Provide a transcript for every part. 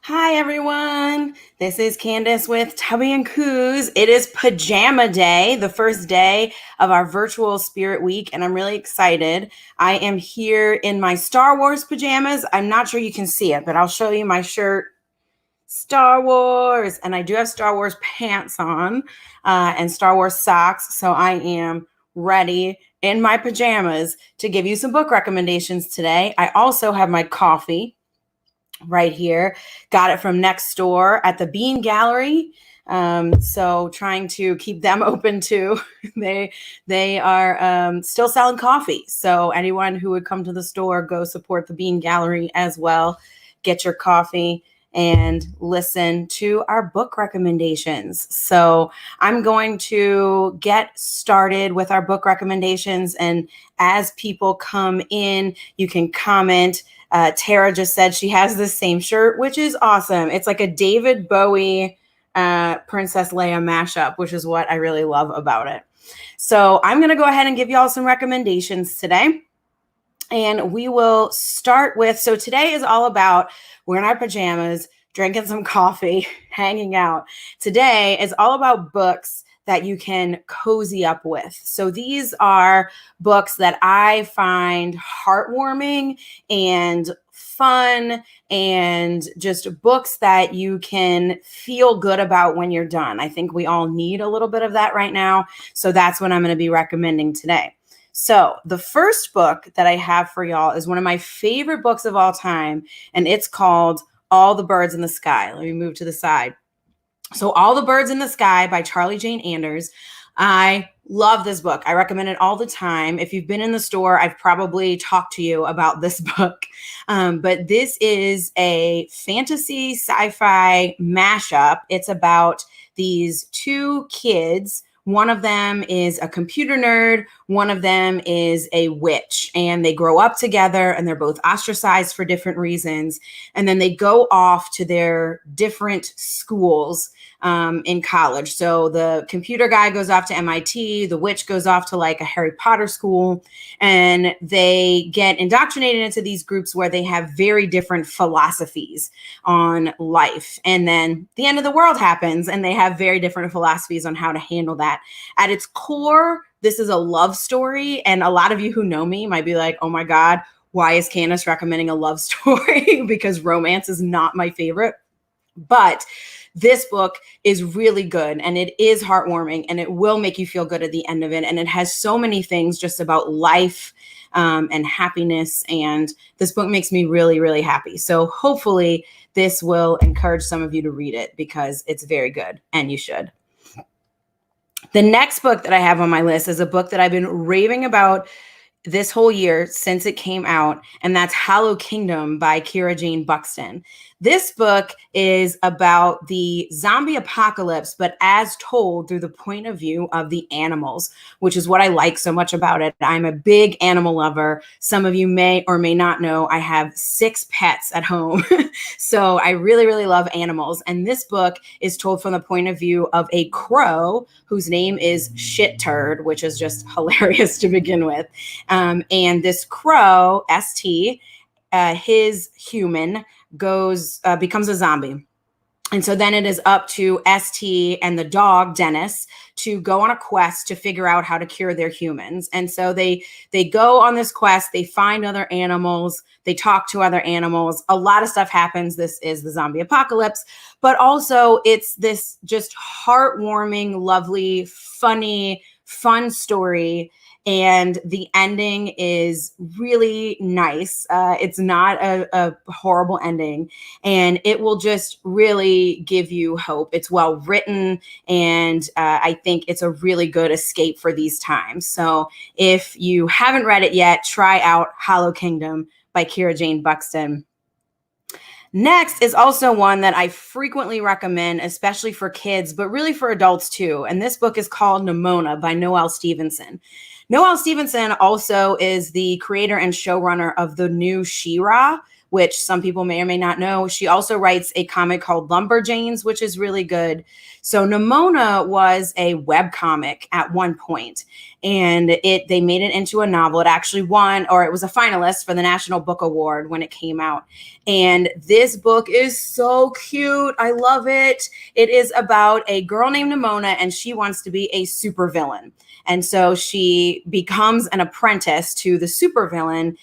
Hi, everyone. This is Candice with Tubby and Coos. It is Pajama Day, the first day of our virtual Spirit Week, and I'm really excited. I am here in my Star Wars pajamas. I'm not sure you can see it, but I'll show you my shirt. Star Wars, and I do have Star Wars pants on and Star Wars socks, so I am ready in my pajamas to give you some book recommendations today. I also have my coffee right here. Got it from next door at the Bean Gallery. So trying to keep them open too. they are still selling coffee. So anyone who would come to the store, go support the Bean Gallery as well. Get your coffee and listen to our book recommendations. So I'm going to get started with our book recommendations. And as people come in, you can comment. Tara just said she has the same shirt, which is awesome. It's like a David Bowie Princess Leia mashup, which is what I really love about it. So I'm going to go ahead and give y'all some recommendations today. And we will start with, so today is all about wearing our pajamas, drinking some coffee, hanging out. Today is all about books that you can cozy up with. So these are books that I find heartwarming and fun and just books that you can feel good about when you're done. I think we all need a little bit of that right now. So that's what I'm going to be recommending today. So the first book that I have for y'all is one of my favorite books of all time, and it's called All the Birds in the Sky. Let me move to the side. So All the Birds in the Sky by Charlie Jane Anders. I love this book. I recommend it all the time. If you've been in the store, I've probably talked to you about this book. But this is a fantasy sci-fi mashup. It's about these two kids. One of them is a computer nerd. One of them is a witch, and they grow up together and they're both ostracized for different reasons. And then they go off to their different schools in college. So the computer guy goes off to MIT, the witch goes off to like a Harry Potter school, and they get indoctrinated into these groups where they have very different philosophies on life. And then the end of the world happens and they have very different philosophies on how to handle that. At its core, this is a love story. And a lot of you who know me might be like, oh my God, why is Candice recommending a love story? Because romance is not my favorite. But this book is really good and it is heartwarming and it will make you feel good at the end of it. And it has so many things just about life and happiness. And this book makes me really, really happy. So hopefully this will encourage some of you to read it because it's very good and you should. The next book that I have on my list is a book that I've been raving about this whole year since it came out, and that's Hallow Kingdom by Kira Jane Buxton. This book is about the zombie apocalypse, but as told through the point of view of the animals, which is what I like so much about it. I'm a big animal lover. Some of you may or may not know I have 6 pets at home. So I really, really love animals. And this book is told from the point of view of a crow whose name is Shit Turd, which is just hilarious to begin with. And this crow, ST, his human becomes a zombie. And so then it is up to ST and the dog, Dennis, to go on a quest to figure out how to cure their humans. And so they go on this quest. They find other animals. They talk to other animals. A lot of stuff happens. This is the zombie apocalypse. But also it's this just heartwarming, lovely, funny, fun story. And the ending is really nice. It's not a horrible ending, and it will just really give you hope. It's well written, and I think it's a really good escape for these times. So if you haven't read it yet, try out Hallow Kingdom by Kira Jane Buxton. Next is also one that I frequently recommend, especially for kids, but really for adults too. And this book is called Nimona by Noelle Stevenson. Noelle Stevenson also is the creator and showrunner of the new She-Ra, which some people may or may not know. She also writes a comic called Lumberjanes, which is really good. So Nimona was a webcomic at one point, and they made it into a novel. It actually won, or it was a finalist for the National Book Award when it came out. And this book is so cute. I love it. It is about a girl named Nimona, and she wants to be a supervillain. And so she becomes an apprentice to the supervillain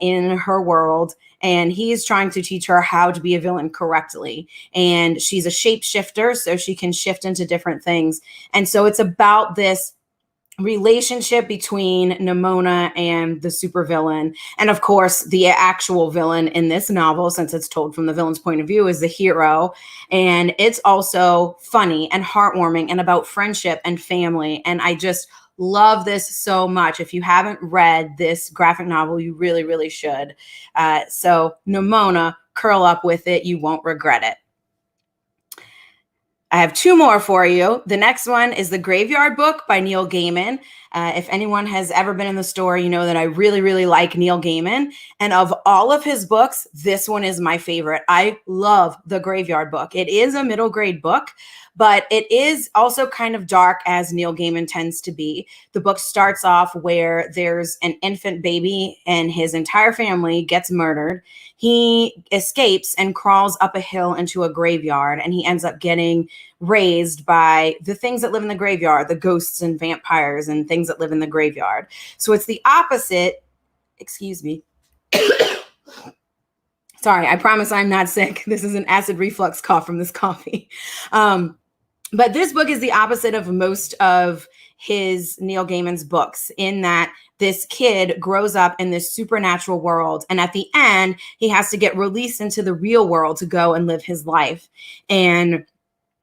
in her world. And he's trying to teach her how to be a villain correctly. And she's a shapeshifter, so she can shift into different things. And so it's about this relationship between Nimona and the supervillain. And of course, the actual villain in this novel, since it's told from the villain's point of view, is the hero. And it's also funny and heartwarming and about friendship and family. And I just love this so much. If you haven't read this graphic novel, you really, really should. So Nimona, curl up with it. You won't regret it. I have two more for you. The next one is The Graveyard Book by Neil Gaiman. If anyone has ever been in the store, you know that I really, really like Neil Gaiman. And of all of his books, this one is my favorite. I love The Graveyard Book. It is a middle grade book, but it is also kind of dark, as Neil Gaiman tends to be. The book starts off where there's an infant baby and his entire family gets murdered. He escapes and crawls up a hill into a graveyard, and he ends up getting raised by the things that live in the graveyard, the ghosts and vampires and things that live in the graveyard. So it's the opposite. Excuse me. Sorry, I promise I'm not sick. This is an acid reflux cough from this coffee. But this book is the opposite of most of his Neil Gaiman's books, in that this kid grows up in this supernatural world. And at the end, he has to get released into the real world to go and live his life. And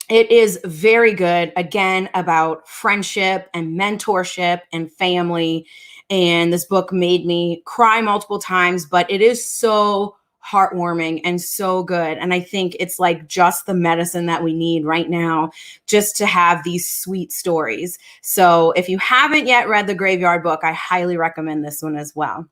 it is very good, again, about friendship and mentorship and family. And this book made me cry multiple times, but it is so heartwarming and so good. And I think it's like just the medicine that we need right now, just to have these sweet stories. So if you haven't yet read The Graveyard Book, I highly recommend this one as well.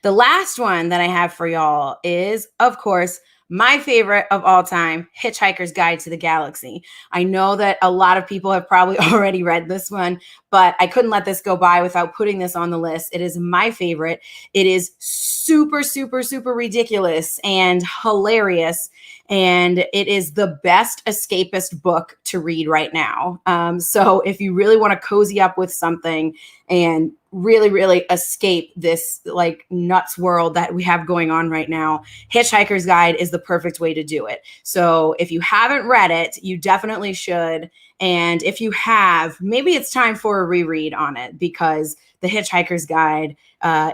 The last one that I have for y'all is, of course, my favorite of all time, Hitchhiker's Guide to the Galaxy. I know that a lot of people have probably already read this one, but I couldn't let this go by without putting this on the list. It is my favorite. It is super, super, super ridiculous and hilarious. And it is the best escapist book to read right now. So if you really want to cozy up with something and really, really escape this like nuts world that we have going on right now, Hitchhiker's Guide is the perfect way to do it. So if you haven't read it, you definitely should. And if you have, maybe it's time for a reread on it, because the Hitchhiker's Guide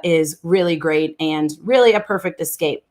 is really great and really a perfect escape.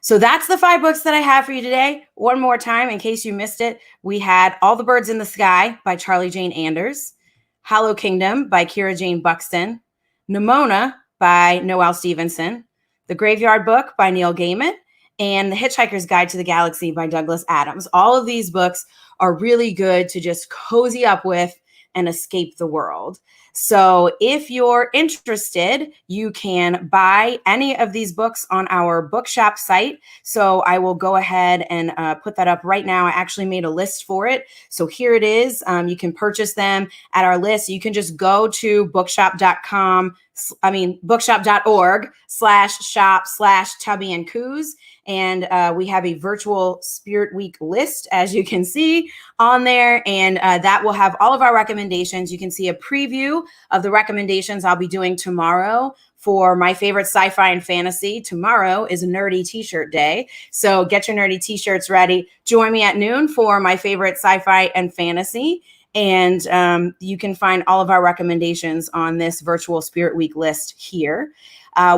So that's the 5 books that I have for you today. One more time, in case you missed it, we had All the Birds in the Sky by Charlie Jane Anders, Hallow Kingdom by Kira Jane Buxton, Nimona by Noelle Stevenson, The Graveyard Book by Neil Gaiman, and The Hitchhiker's Guide to the Galaxy by Douglas Adams. All of these books are really good to just cozy up with and escape the world. So if you're interested, you can buy any of these books on our bookshop site. So I will go ahead and put that up right now. I actually made a list for it. So here it is. You can purchase them at our list. You can just go to bookshop.org/shop/Tubby and Coos. And we have a virtual Spirit Week list, as you can see on there. And that will have all of our recommendations. You can see a preview of the recommendations I'll be doing tomorrow for my favorite sci-fi and fantasy. Tomorrow is Nerdy T-shirt day. So get your nerdy T-shirts ready. Join me at noon for my favorite sci-fi and fantasy. And you can find all of our recommendations on this virtual Spirit Week list here.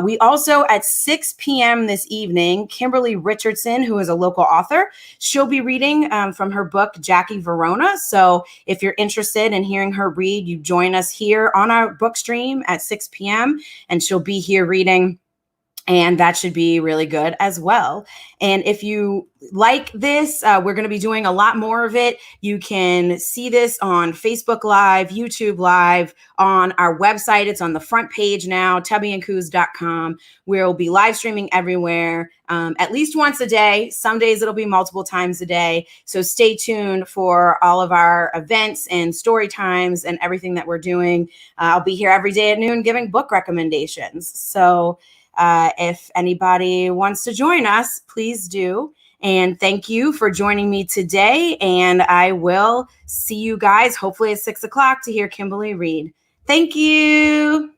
We also, at 6 p.m. this evening, Kimberly Richardson, who is a local author, she'll be reading from her book, Jackie Verona. So if you're interested in hearing her read, you join us here on our Bookstream at 6 p.m. and she'll be here reading And that should be really good as well. And if you like this, we're going to be doing a lot more of it. You can see this on Facebook Live, YouTube Live, on our website. It's on the front page now, tubbyandcoos.com. We'll be live streaming everywhere, at least once a day. Some days it'll be multiple times a day. So stay tuned for all of our events and story times and everything that we're doing. I'll be here every day at noon giving book recommendations. So if anybody wants to join us, please do. And thank you for joining me today. And I will see you guys hopefully at 6 o'clock to hear Kimberly read. Thank you.